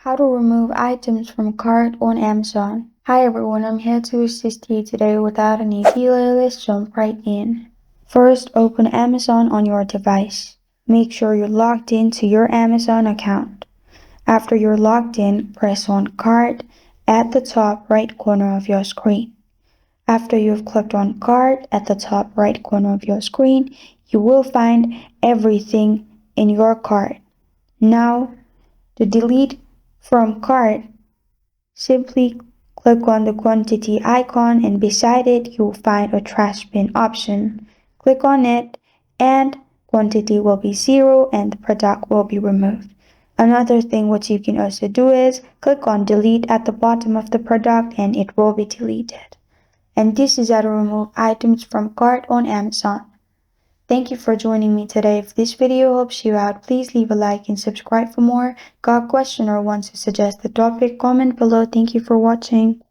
How to remove items from cart on Amazon. Hi everyone, I'm here to assist you today without any delay. Let's jump right in. First, open Amazon on your device. Make sure you're logged into your Amazon account. After you're logged in, press on Cart at the top right corner of your screen. After you've clicked on Cart at the top right corner of your screen, you will find everything in your cart. Now, to delete from cart, simply click on the quantity icon and beside it you'll find a trash bin option. Click on it and quantity will be 0 and the product will be removed. Another thing what you can also do is click on delete at the bottom of the product and it will be deleted. And this is how to remove items from cart on Amazon. Thank you for joining me today. If this video helps you out, please leave a like and subscribe for more. Got a question or want to suggest a topic? Comment below. Thank you for watching.